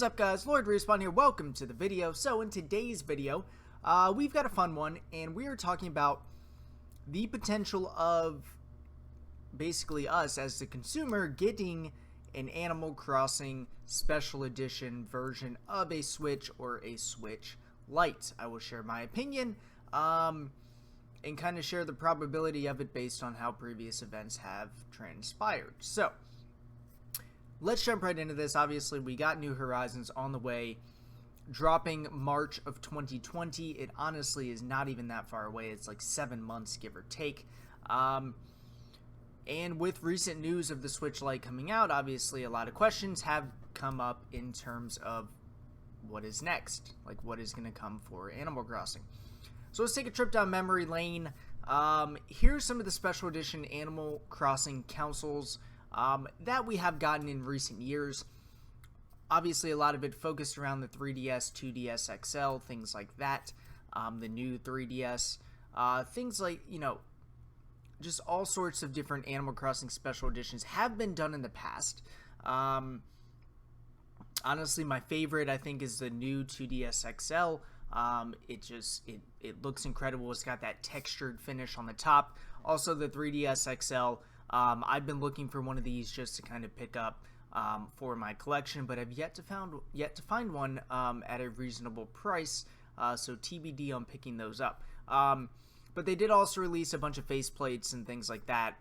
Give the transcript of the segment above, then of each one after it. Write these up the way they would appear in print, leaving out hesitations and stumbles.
is up, guys? Lord Respawn here. Welcome to the video. So in today's video, we've got a fun one, and we are talking about the potential of basically us as the consumer getting an Animal Crossing Special Edition version of a Switch or a Switch Lite. I will share my opinion and kind of share the probability of it based on how previous events have transpired. So let's jump right into this. Obviously, we got New Horizons on the way, dropping March of 2020. It honestly is not even that far away. It's like 7 months, give or take. And with recent news of the Switch Lite coming out, obviously a lot of questions have come up in terms of what is next. Like, what is going to come for Animal Crossing. So let's take a trip down memory lane. Here's some of the Special Edition Animal Crossing consoles that we have gotten in recent years. Obviously, a lot of it focused around the 3DS, 2DS XL, things like that. The new 3DS, things like, just all sorts of different Animal Crossing Special Editions have been done in the past. Honestly, my favorite, I think, is the new 2DS XL. It looks incredible. It's got that textured finish on the top. Also, the 3DS XL. I've been looking for one of these just to kind of pick up for my collection, but I've yet to find one at a reasonable price. So TBD on picking those up. But they did also release a bunch of faceplates and things like that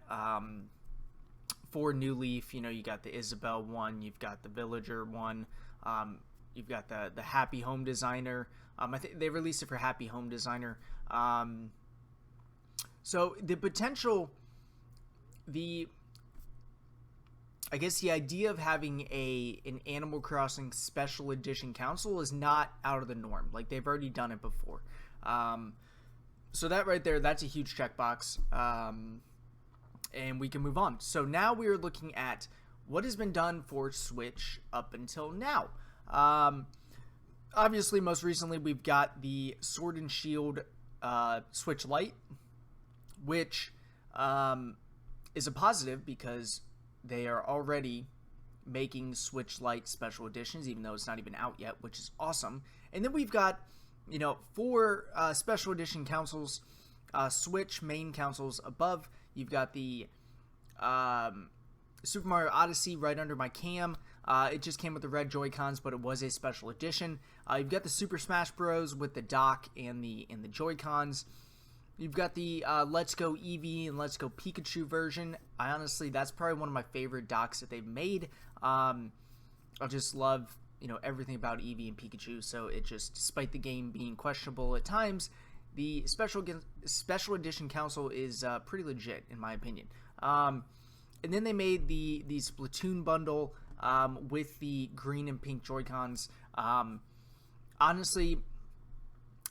for New Leaf. You got the Isabelle one, you've got the Villager one, you've got the Happy Home Designer. I think they released it for Happy Home Designer. So the potential, I guess the idea of having an Animal Crossing Special Edition console is not out of the norm. Like, they've already done it before. So that right there, that's a huge checkbox. And we can move on. So now we are looking at what has been done for Switch up until now. Obviously, most recently, we've got the Sword and Shield Switch Lite, which is a positive because they are already making Switch Lite Special Editions, even though it's not even out yet, which is awesome. And then we've got, 4 Special Edition consoles, Switch main consoles above. You've got the Super Mario Odyssey right under my cam. It just came with the red Joy-Cons, but it was a special edition. You've got the Super Smash Bros. With the dock and the Joy-Cons. You've got the Let's Go Eevee and Let's Go Pikachu version. That's probably one of my favorite docks that they've made. I just love, everything about Eevee and Pikachu. So it just, despite the game being questionable at times, the special edition console is pretty legit, in my opinion. And then they made the Splatoon bundle with the green and pink Joy-Cons. Honestly,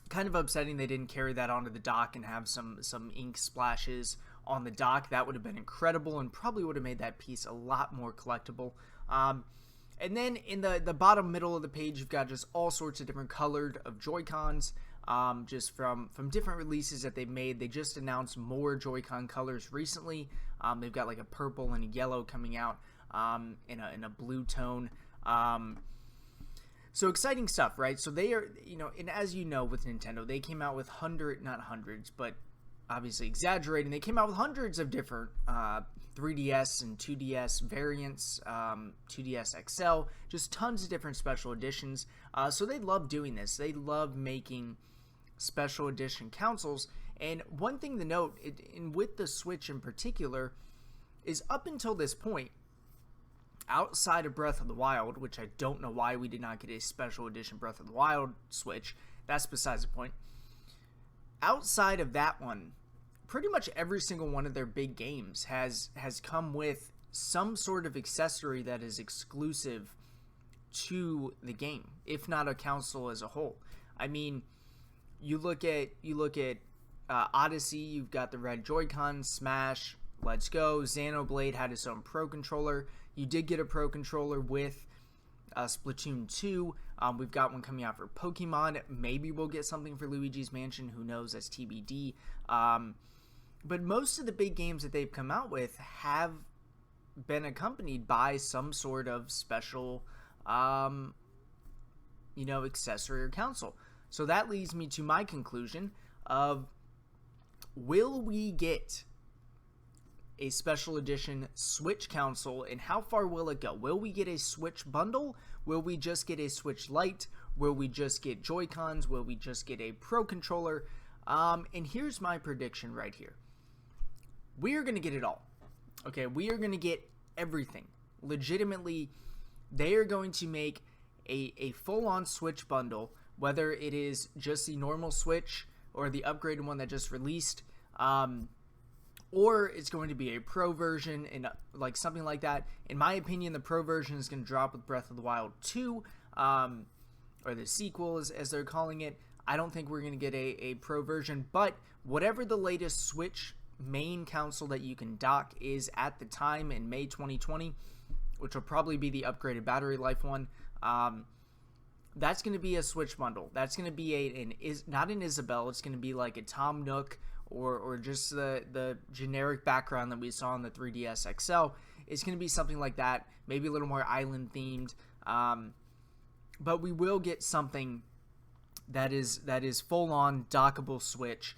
kind of upsetting they didn't carry that onto the dock and have some ink splashes on the dock. That would have been incredible and probably would have made that piece a lot more collectible. And then in the bottom middle of the page, you've got just all sorts of different colored of Joy-Cons, just from different releases that they've made. They just announced more Joy-Con colors recently. They've got like a purple and a yellow coming out in a blue tone. So exciting stuff, right? So they are, and as you know with Nintendo, they came out with not hundreds, but obviously exaggerating, they came out with hundreds of different 3DS and 2DS variants, 2DS XL, just tons of different special editions. So they love doing this. They love making special edition consoles. And one thing to note, with the Switch in particular, is up until this point, outside of Breath of the Wild, which I don't know why we did not get a special edition Breath of the Wild Switch, that's besides the point. Outside of that one, pretty much every single one of their big games has come with some sort of accessory that is exclusive to the game, if not a console as a whole. I mean, you look at Odyssey, you've got the red Joy-Con, Smash, Let's Go, Xenoblade had its own Pro Controller. You did get a Pro Controller with Splatoon 2. We've got one coming out for Pokemon. Maybe we'll get something for Luigi's Mansion. Who knows? That's TBD. But most of the big games that they've come out with have been accompanied by some sort of special accessory or console. So that leads me to my conclusion of, will we get a special edition Switch console, and how far will it go? Will we get a Switch bundle? Will we just get a Switch Lite? Will we just get Joy-Cons? Will we just get a Pro Controller? And here's my prediction right here. We are going to get it all. Okay, we are going to get everything. Legitimately, they are going to make a full-on Switch bundle, whether it is just the normal Switch or the upgraded one that just released, or it's going to be a Pro version and like something like that. In my opinion, the Pro version is going to drop with Breath of the Wild 2, or the sequel as they're calling it. I don't think we're going to get a Pro version, but whatever the latest Switch main console that you can dock is at the time in May 2020, which will probably be the upgraded battery life one, that's going to be a Switch bundle. That's going to be not an Isabelle. It's going to be like a Tom Nook, or just the generic background that we saw on the 3DS XL. It's going to be something like that, maybe a little more island themed, but we will get something that is full on dockable Switch.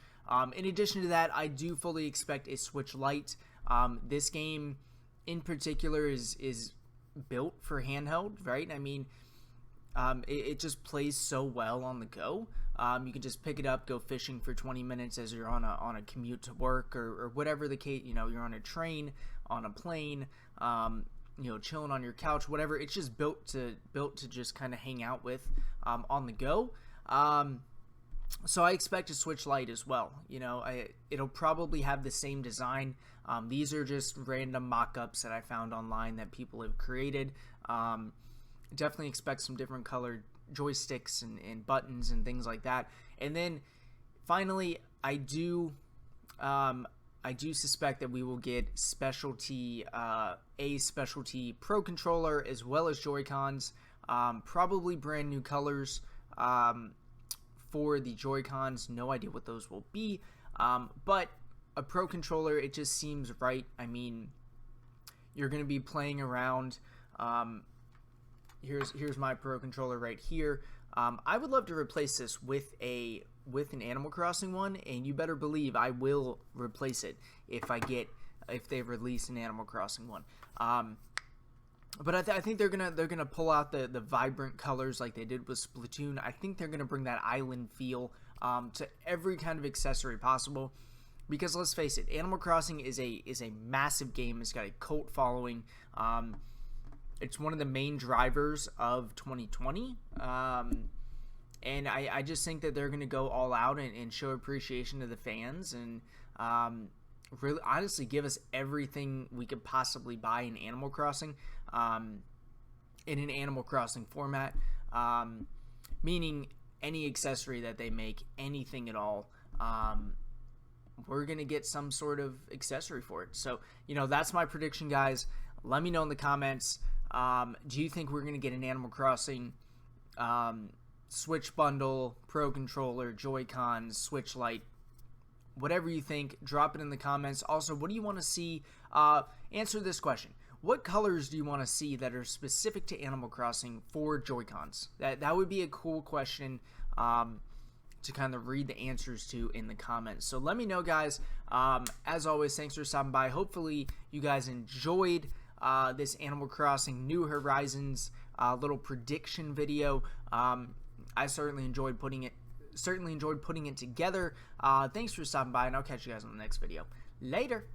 In addition to that, I do fully expect a Switch Lite. This game in particular is built for handheld, right? I mean, it just plays so well on the go. You can just pick it up, go fishing for 20 minutes as you're on a commute to work, or whatever the case. You're on a train, on a plane, chilling on your couch, whatever. It's just built to just kind of hang out with on the go. So I expect a Switch Lite as well. It'll probably have the same design. These are just random mock-ups that I found online that people have created. Definitely expect some different colored joysticks and buttons and things like that. And then finally, I do suspect that we will get a specialty Pro Controller as well as Joy-Cons, probably brand new colors for the Joy-Cons. No idea what those will be, but a Pro Controller, it just seems right. I mean, you're going to be playing around. Here's my Pro Controller right here. I would love to replace this with an Animal Crossing one, and you better believe I will replace it if they release an Animal Crossing one. But I think they're gonna pull out the vibrant colors like they did with Splatoon. I think they're gonna bring that island feel to every kind of accessory possible. Because let's face it, Animal Crossing is a massive game. It's got a cult following. It's one of the main drivers of 2020. And I just think that they're going to go all out and show appreciation to the fans, and really honestly give us everything we could possibly buy in Animal Crossing, in an Animal Crossing format, meaning any accessory that they make, anything at all, we're going to get some sort of accessory for it. So, that's my prediction, guys. Let me know in the comments. Do you think we're going to get an Animal Crossing Switch bundle, Pro Controller, Joy-Cons, Switch Lite? Whatever you think, drop it in the comments. Also, what do you want to see? Answer this question. What colors do you want to see that are specific to Animal Crossing for Joy-Cons? That would be a cool question to kind of read the answers to in the comments. So let me know, guys. As always, thanks for stopping by. Hopefully you guys enjoyed this Animal Crossing New Horizons little prediction video. I certainly enjoyed putting it together. Thanks for stopping by, and I'll catch you guys on the next video. Later.